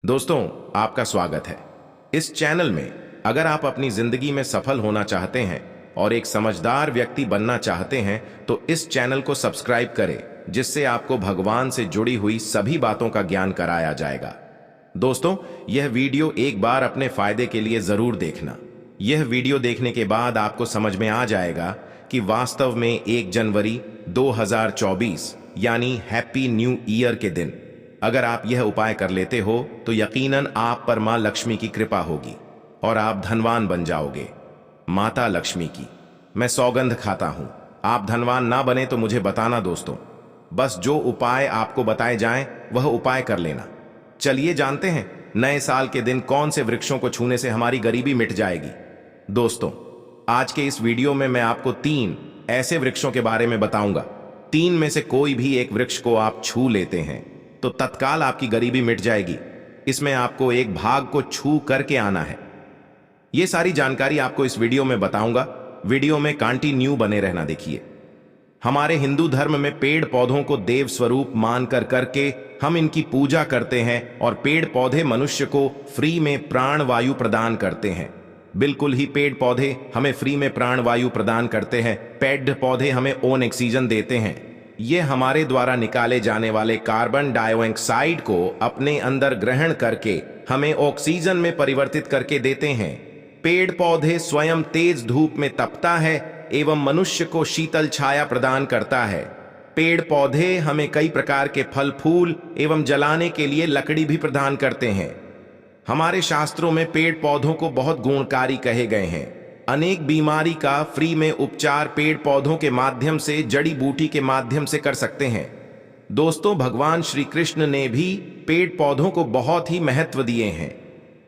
दोस्तों, आपका स्वागत है इस चैनल में। अगर आप अपनी जिंदगी में सफल होना चाहते हैं और एक समझदार व्यक्ति बनना चाहते हैं तो इस चैनल को सब्सक्राइब करें, जिससे आपको भगवान से जुड़ी हुई सभी बातों का ज्ञान कराया जाएगा। दोस्तों, यह वीडियो एक बार अपने फायदे के लिए जरूर देखना। यह वीडियो देखने के बाद आपको समझ में आ जाएगा कि वास्तव में 1 जनवरी 2024 यानी हैप्पी न्यू ईयर के दिन अगर आप यह उपाय कर लेते हो तो यकीनन आप पर मां लक्ष्मी की कृपा होगी और आप धनवान बन जाओगे। माता लक्ष्मी की मैं सौगंध खाता हूं। आप धनवान ना बने तो मुझे बताना दोस्तों। बस जो उपाय आपको बताए जाएं वह उपाय कर लेना। चलिए जानते हैं नए साल के दिन कौन से वृक्षों को छूने से हमारी गरीबी मिट जाएगी। दोस्तों, आज के इस वीडियो में मैं आपको 3 ऐसे वृक्षों के बारे में बताऊंगा। 3 में से कोई भी एक वृक्ष को आप छू लेते हैं तो तत्काल आपकी गरीबी मिट जाएगी। इसमें आपको एक भाग को छू करके आना है। यह सारी जानकारी आपको इस वीडियो में बताऊंगा। वीडियो में कंटिन्यू बने रहना। देखिए, हमारे हिंदू धर्म में पेड़ पौधों को देव स्वरूप मानकर करके हम इनकी पूजा करते हैं और पेड़ पौधे मनुष्य को फ्री में प्राण वायु प्रदान करते हैं। बिल्कुल ही पेड़ पौधे हमें फ्री में प्राण वायु प्रदान करते हैं। पेड़ पौधे हमें ओन ऑक्सीजन देते हैं। ये हमारे द्वारा निकाले जाने वाले कार्बन डाइऑक्साइड को अपने अंदर ग्रहण करके हमें ऑक्सीजन में परिवर्तित करके देते हैं। पेड़ पौधे स्वयं तेज धूप में तपता है एवं मनुष्य को शीतल छाया प्रदान करता है। पेड़ पौधे हमें कई प्रकार के फल फूल एवं जलाने के लिए लकड़ी भी प्रदान करते हैं। हमारे शास्त्रों में पेड़ पौधों को बहुत गुणकारी कहे गए हैं। अनेक बीमारी का फ्री में उपचार पेड़ पौधों के माध्यम से, जड़ी बूटी के माध्यम से कर सकते हैं। दोस्तों, भगवान श्री कृष्ण ने भी पेड़ पौधों को बहुत ही महत्व दिए हैं।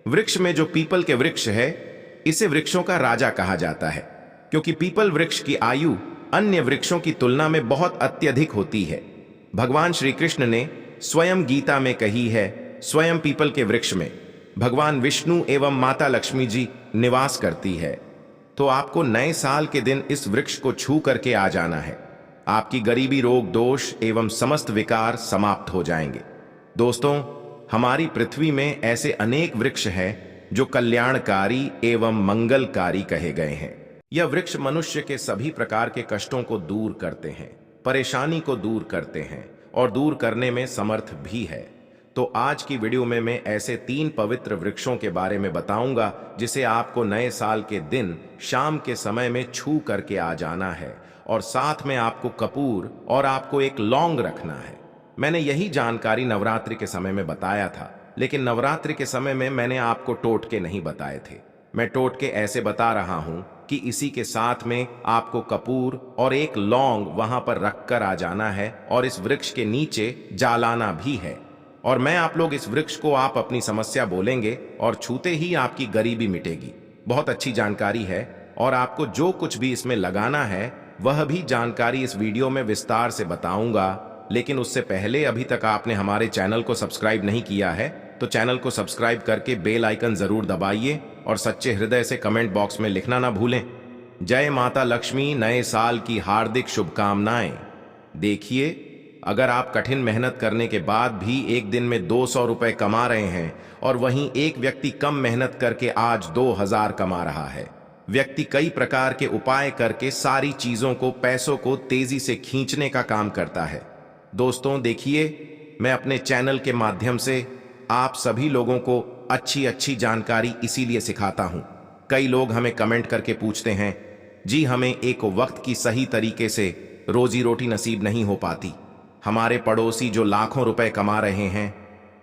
वृक्ष में जो पीपल के वृक्ष है, इसे वृक्षों का राजा कहा जाता है, क्योंकि पीपल वृक्ष की आयु अन्य वृक्षों की तुलना में बहुत अत्यधिक होती है। भगवान श्री कृष्ण ने स्वयं गीता में कही है, स्वयं पीपल के वृक्ष में भगवान विष्णु एवं माता लक्ष्मी जी निवास करती है। तो आपको नए साल के दिन इस वृक्ष को छू करके आ जाना है। आपकी गरीबी, रोग दोष एवं समस्त विकार समाप्त हो जाएंगे। दोस्तों, हमारी पृथ्वी में ऐसे अनेक वृक्ष हैं जो कल्याणकारी एवं मंगलकारी कहे गए हैं। यह वृक्ष मनुष्य के सभी प्रकार के कष्टों को दूर करते हैं, परेशानी को दूर करते हैं और दूर करने में समर्थ भी है। तो आज की वीडियो में मैं ऐसे 3 पवित्र वृक्षों के बारे में बताऊंगा जिसे आपको नए साल के दिन शाम के समय में छू करके आ जाना है, और साथ में आपको कपूर और आपको एक लौंग रखना है। मैंने यही जानकारी नवरात्रि के समय में बताया था, लेकिन नवरात्रि के समय में मैंने आपको टोटके नहीं बताए थे। मैं टोटके ऐसे बता रहा हूं कि इसी के साथ में आपको कपूर और एक लौंग वहां पर रखकर आ जाना है और इस वृक्ष के नीचे जलाना भी है। और मैं आप लोग इस वृक्ष को आप अपनी समस्या बोलेंगे और छूते ही आपकी गरीबी मिटेगी। बहुत अच्छी जानकारी है और आपको जो कुछ भी इसमें लगाना है वह भी जानकारी इस वीडियो में विस्तार से बताऊंगा। लेकिन उससे पहले अभी तक आपने हमारे चैनल को सब्सक्राइब नहीं किया है तो चैनल को सब्सक्राइब करके बेल आइकन जरूर दबाइए और सच्चे हृदय से कमेंट बॉक्स में लिखना ना भूलें, जय माता लक्ष्मी, नए साल की हार्दिक शुभकामनाएं। देखिए, अगर आप कठिन मेहनत करने के बाद भी एक दिन में 200 रुपए कमा रहे हैं और वहीं एक व्यक्ति कम मेहनत करके आज 2000 कमा रहा है। व्यक्ति कई प्रकार के उपाय करके सारी चीजों को, पैसों को तेजी से खींचने का काम करता है। दोस्तों देखिए, मैं अपने चैनल के माध्यम से आप सभी लोगों को अच्छी अच्छी जानकारी इसीलिए सिखाता हूं। कई लोग हमें कमेंट करके पूछते हैं, जी हमें एक वक्त की सही तरीके से रोजी रोटी नसीब नहीं हो पाती। हमारे पड़ोसी जो लाखों रुपए कमा रहे हैं,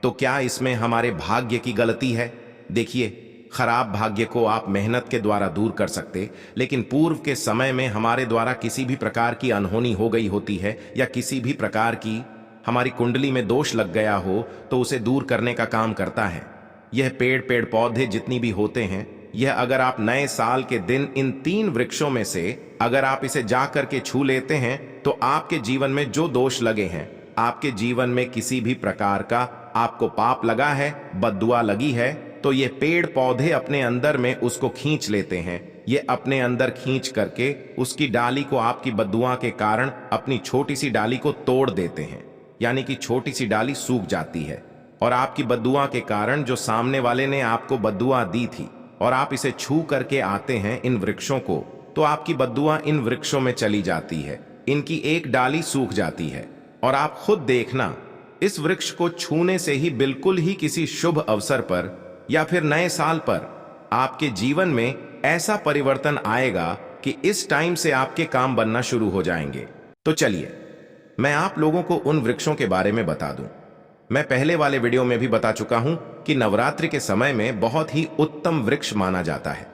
तो क्या इसमें हमारे भाग्य की गलती है? देखिए, खराब भाग्य को आप मेहनत के द्वारा दूर कर सकते, लेकिन पूर्व के समय में हमारे द्वारा किसी भी प्रकार की अनहोनी हो गई होती है या किसी भी प्रकार की हमारी कुंडली में दोष लग गया हो तो उसे दूर करने का काम करता है यह पेड़ पौधे जितनी भी होते हैं। यह अगर आप नए साल के दिन इन 3 वृक्षों में से अगर आप इसे जा करके छू लेते हैं तो आपके जीवन में जो दोष लगे हैं, आपके जीवन में किसी भी प्रकार का आपको पाप लगा है, बद्दुआ लगी है, तो ये पेड़ पौधे अपने अंदर में उसको खींच लेते हैं। ये अपने अंदर खींच करके उसकी डाली को आपकी बद्दुआ के कारण अपनी छोटी सी डाली को तोड़ देते हैं, यानी कि छोटी सी डाली सूख जाती है। और आपकी बद्दुआ के कारण जो सामने वाले ने आपको बद्दुआ दी थी और आप इसे छू करके आते हैं इन वृक्षों को, तो आपकी बद्दुआ इन वृक्षों में चली जाती है, इनकी एक डाली सूख जाती है। और आप खुद देखना, इस वृक्ष को छूने से ही बिल्कुल ही किसी शुभ अवसर पर या फिर नए साल पर आपके जीवन में ऐसा परिवर्तन आएगा कि इस टाइम से आपके काम बनना शुरू हो जाएंगे। तो चलिए मैं आप लोगों को उन वृक्षों के बारे में बता दूं। मैं पहले वाले वीडियो में भी बता चुका हूं कि नवरात्रि के समय में बहुत ही उत्तम वृक्ष माना जाता है।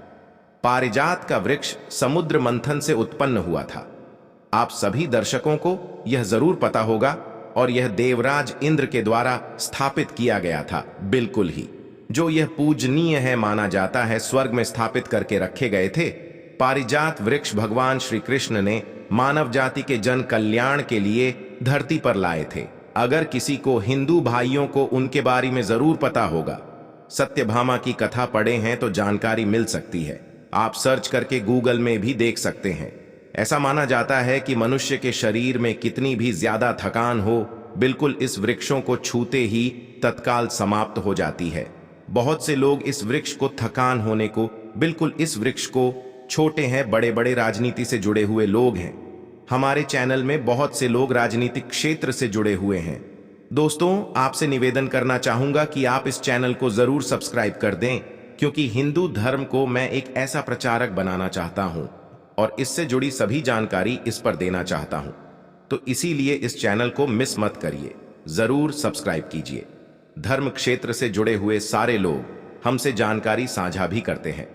पारिजात का वृक्ष समुद्र मंथन से उत्पन्न हुआ था। आप सभी दर्शकों को यह जरूर पता होगा और यह देवराज इंद्र के द्वारा स्थापित किया गया था। बिल्कुल ही जो यह पूजनीय है माना जाता है, स्वर्ग में स्थापित करके रखे गए थे। पारिजात वृक्ष भगवान श्री कृष्ण ने मानव जाति के जन कल्याण के लिए धरती पर लाए थे। अगर किसी को हिंदू भाइयों को उनके बारे में जरूर पता होगा, सत्यभामा की कथा पढ़े हैं तो जानकारी मिल सकती है। आप सर्च करके गूगल में भी देख सकते हैं। ऐसा माना जाता है कि मनुष्य के शरीर में कितनी भी ज्यादा थकान हो, बिल्कुल इस वृक्षों को छूते ही तत्काल समाप्त हो जाती है। बहुत से लोग इस वृक्ष को थकान होने को, बिल्कुल इस वृक्ष को छोटे हैं, बड़े बड़े राजनीति से जुड़े हुए लोग हैं। हमारे चैनल में बहुत से लोग राजनीतिक क्षेत्र से जुड़े हुए हैं। दोस्तों, आपसे निवेदन करना चाहूंगा कि आप इस चैनल को जरूर सब्सक्राइब कर दें, क्योंकि हिंदू धर्म को मैं एक ऐसा प्रचारक बनाना चाहता हूं और इससे जुड़ी सभी जानकारी इस पर देना चाहता हूं। तो इसीलिए इस चैनल को मिस मत करिए, जरूर सब्सक्राइब कीजिए। धर्म क्षेत्र से जुड़े हुए सारे लोग हमसे जानकारी साझा भी करते हैं।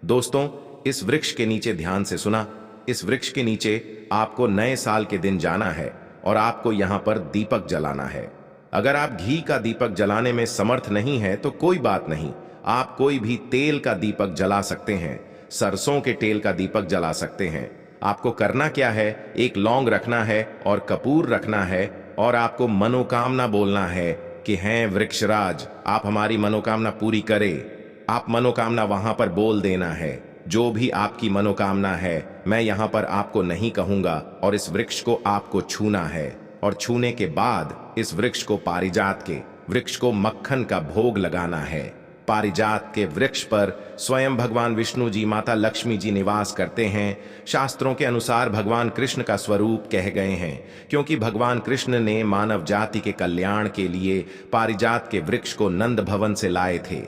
दोस्तों, इस वृक्ष के नीचे ध्यान से सुना। इस वृक्ष के नीचे आपको नए साल के दिन जाना है और आपको यहां पर दीपक जलाना है। अगर आप घी का दीपक जलाने में समर्थ नहीं है तो कोई बात नहीं, आप कोई भी तेल का दीपक जला सकते हैं, सरसों के तेल का दीपक जला सकते हैं। आपको करना क्या है, एक लौंग रखना है और कपूर रखना है और आपको मनोकामना बोलना है कि हैं वृक्षराज, आप हमारी मनोकामना पूरी करें। आप मनोकामना वहां पर बोल देना है। जो भी आपकी मनोकामना है मैं यहां पर आपको नहीं कहूंगा और इस वृक्ष को आपको छूना है। और छूने के बाद इस वृक्ष को, पारिजात के वृक्ष को मक्खन का भोग लगाना है। पारिजात के वृक्ष पर स्वयं भगवान विष्णु जी, माता लक्ष्मी जी निवास करते हैं। शास्त्रों के अनुसार भगवान कृष्ण का स्वरूप कह गए हैं, क्योंकि भगवान कृष्ण ने मानव जाति के कल्याण के लिए पारिजात के वृक्ष को नंद भवन से लाए थे।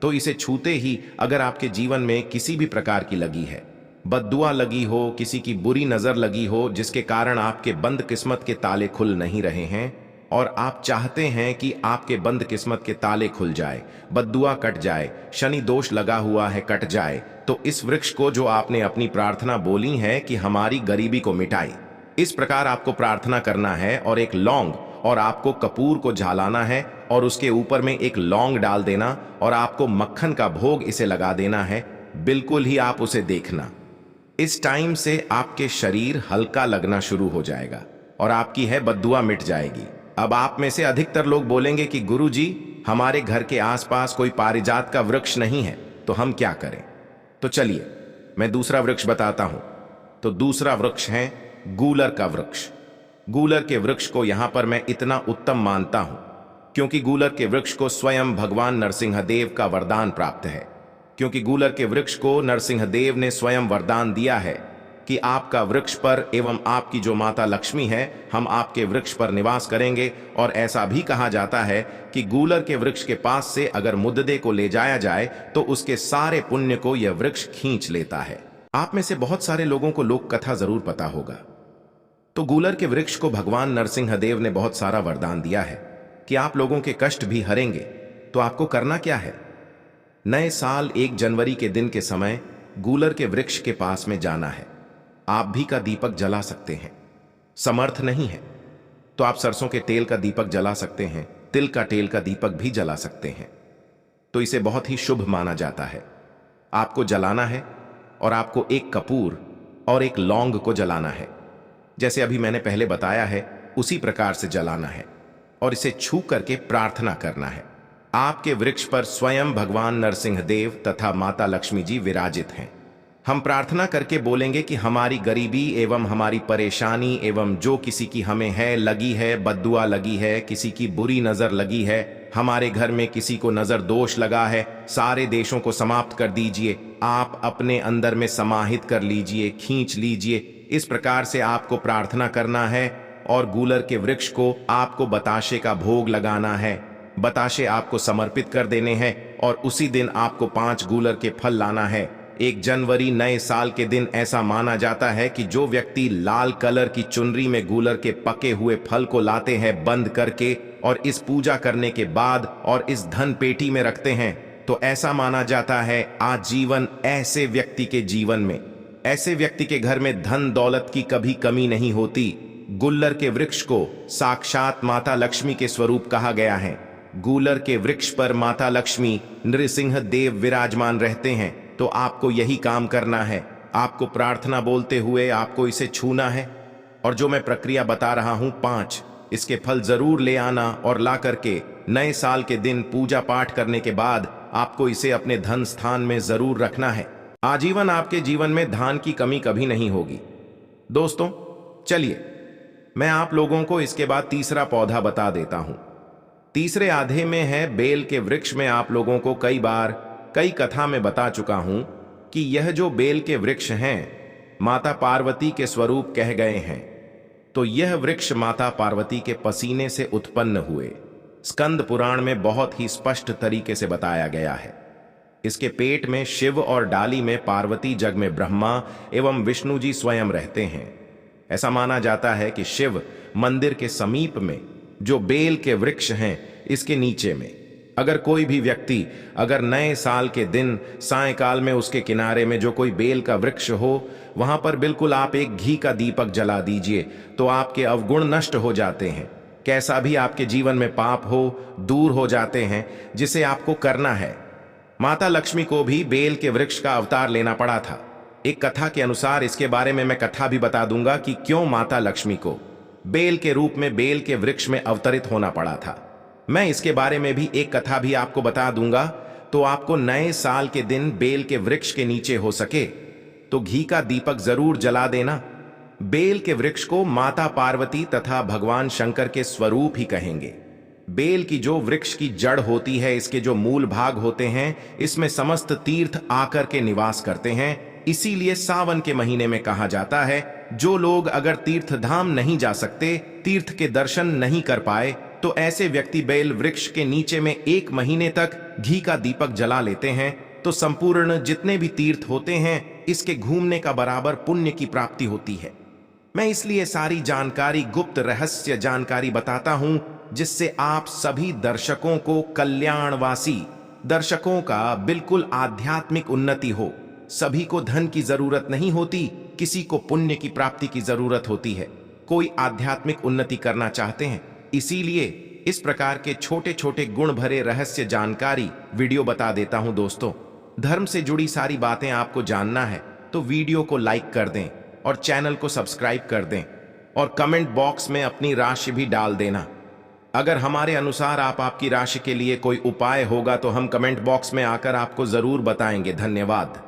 तो इसे छूते ही अगर आपके जीवन में किसी भी प्रकार की लगी है, बद्दुआ लगी हो, किसी की बुरी नजर लगी हो, जिसके कारण आपके बंद किस्मत के ताले खुल नहीं रहे हैं और आप चाहते हैं कि आपके बंद किस्मत के ताले खुल जाए, बद्दुआ कट जाए, शनि दोष लगा हुआ है कट जाए, तो इस वृक्ष को, जो आपने अपनी प्रार्थना बोली है कि हमारी गरीबी को मिटाई, इस प्रकार आपको प्रार्थना करना है और एक लौंग और आपको कपूर को जलाना है और उसके ऊपर में एक लौंग डाल देना और आपको मक्खन का भोग इसे लगा देना है। बिल्कुल ही आप उसे देखना, इस टाइम से आपके शरीर हल्का लगना शुरू हो जाएगा और आपकी है बद्दुआ मिट जाएगी। अब आप में से अधिकतर लोग बोलेंगे कि गुरुजी, हमारे घर के आसपास कोई पारिजात का वृक्ष नहीं है, तो हम क्या करें? तो चलिए मैं दूसरा वृक्ष बताता हूं। तो दूसरा वृक्ष है गूलर का वृक्ष। गूलर के वृक्ष को यहां पर मैं इतना उत्तम मानता हूं क्योंकि गूलर के वृक्ष को स्वयं भगवान नरसिंहदेव का वरदान प्राप्त है। क्योंकि गूलर के वृक्ष को नरसिंहदेव ने स्वयं वरदान दिया है कि आपका वृक्ष पर एवं आपकी जो माता लक्ष्मी है, हम आपके वृक्ष पर निवास करेंगे। और ऐसा भी कहा जाता है कि गूलर के वृक्ष के पास से अगर मुद्दे को ले जाया जाए तो उसके सारे पुण्य को यह वृक्ष खींच लेता है। आप में से बहुत सारे लोगों को लोक कथा जरूर पता होगा। तो गूलर के वृक्ष को भगवान नरसिंहदेव ने बहुत सारा वरदान दिया है कि आप लोगों के कष्ट भी हरेंगे। तो आपको करना क्या है, नए साल 1 जनवरी के दिन के समय गूलर के वृक्ष के पास में जाना है। आप भी का दीपक जला सकते हैं, समर्थ नहीं है तो आप सरसों के तेल का दीपक जला सकते हैं, तिल का तेल का दीपक भी जला सकते हैं। तो इसे बहुत ही शुभ माना जाता है। आपको जलाना है और आपको एक कपूर और एक लौंग को जलाना है, जैसे अभी मैंने पहले बताया है उसी प्रकार से जलाना है और इसे छू करके प्रार्थना करना है। आपके वृक्ष पर स्वयं भगवान नरसिंहदेव तथा माता लक्ष्मी जी विराजित हैं। हम प्रार्थना करके बोलेंगे कि हमारी गरीबी एवं हमारी परेशानी एवं जो किसी की हमें है लगी है, बद्दुआ लगी है, किसी की बुरी नजर लगी है, हमारे घर में किसी को नजर दोष लगा है, सारे देशों को समाप्त कर दीजिए, आप अपने अंदर में समाहित कर लीजिए, खींच लीजिए। इस प्रकार से आपको प्रार्थना करना है और गूलर के वृक्ष को आपको बताशे का भोग लगाना है। बताशे आपको समर्पित कर देने हैं और उसी दिन आपको 5 गूलर के फल लाना है। 1 जनवरी नए साल के दिन ऐसा माना जाता है कि जो व्यक्ति लाल कलर की चुनरी में गूलर के पके हुए फल को लाते हैं बंद करके और इस पूजा करने के बाद और इस धन पेटी में रखते हैं, तो ऐसा माना जाता है आजीवन ऐसे व्यक्ति के जीवन में, ऐसे व्यक्ति के घर में धन दौलत की कभी कमी नहीं होती। गुल्लर के वृक्ष को साक्षात माता लक्ष्मी के स्वरूप कहा गया है। गूलर के वृक्ष पर माता लक्ष्मी नृसिंह देव विराजमान रहते हैं। तो आपको यही काम करना है, आपको प्रार्थना बोलते हुए आपको इसे छूना है और जो मैं प्रक्रिया बता रहा हूं 5, इसके फल जरूर ले आना और ला करके नए साल के दिन पूजा पाठ करने के बाद आपको इसे अपने धन स्थान में जरूर रखना है। आजीवन आपके जीवन में धन की कमी कभी नहीं होगी। दोस्तों चलिए मैं आप लोगों को इसके बाद तीसरा पौधा बता देता हूं। तीसरे आधे में है बेल के वृक्ष में आप लोगों को कई बार कई कथा में बता चुका हूं कि यह जो बेल के वृक्ष हैं माता पार्वती के स्वरूप कह गए हैं। तो यह वृक्ष माता पार्वती के पसीने से उत्पन्न हुए स्कंद पुराण में बहुत ही स्पष्ट तरीके से बताया गया है। इसके पेट में शिव और डाली में पार्वती, जग में ब्रह्मा एवं विष्णु जी स्वयं रहते हैं। ऐसा माना जाता है कि शिव मंदिर के समीप में जो बेल के वृक्ष हैं इसके नीचे में अगर कोई भी व्यक्ति अगर नए साल के दिन सायंकाल में उसके किनारे में जो कोई बेल का वृक्ष हो वहां पर बिल्कुल आप एक घी का दीपक जला दीजिए तो आपके अवगुण नष्ट हो जाते हैं। कैसा भी आपके जीवन में पाप हो दूर हो जाते हैं, जिसे आपको करना है। माता लक्ष्मी को भी बेल के वृक्ष का अवतार लेना पड़ा था। एक कथा के अनुसार, इसके बारे में मैं कथा भी बता दूंगा कि क्यों माता लक्ष्मी को बेल के रूप में बेल के वृक्ष में अवतरित होना पड़ा था। मैं इसके बारे में भी एक कथा भी आपको बता दूंगा। तो आपको नए साल के दिन बेल के वृक्ष के नीचे हो सके तो घी का दीपक जरूर जला देना। बेल के वृक्ष को माता पार्वती तथा भगवान शंकर के स्वरूप ही कहेंगे। बेल की जो वृक्ष की जड़ होती है, इसके जो मूल भाग होते हैं, इसमें समस्त तीर्थ आकर के निवास करते हैं। इसीलिए सावन के महीने में कहा जाता है जो लोग अगर तीर्थ धाम नहीं जा सकते, तीर्थ के दर्शन नहीं कर पाए, तो ऐसे व्यक्ति बेल वृक्ष के नीचे में 1 महीने तक घी का दीपक जला लेते हैं तो संपूर्ण जितने भी तीर्थ होते हैं इसके घूमने का बराबर पुण्य की प्राप्ति होती है। मैं इसलिए सारी जानकारी, गुप्त रहस्य जानकारी बताता हूं जिससे आप सभी दर्शकों को, कल्याणवासी दर्शकों का बिल्कुल आध्यात्मिक उन्नति हो। सभी को धन की जरूरत नहीं होती, किसी को पुण्य की प्राप्ति की जरूरत होती है। कोई आध्यात्मिक उन्नति करना चाहते हैं, इसीलिए इस प्रकार के छोटे छोटे गुण भरे रहस्य जानकारी वीडियो बता देता हूं। दोस्तों धर्म से जुड़ी सारी बातें आपको जानना है तो वीडियो को लाइक कर दें और चैनल को सब्सक्राइब कर दें और कमेंट बॉक्स में अपनी राशि भी डाल देना। अगर हमारे अनुसार आपकी राशि के लिए कोई उपाय होगा तो हम कमेंट बॉक्स में आकर आपको जरूर बताएंगे। धन्यवाद।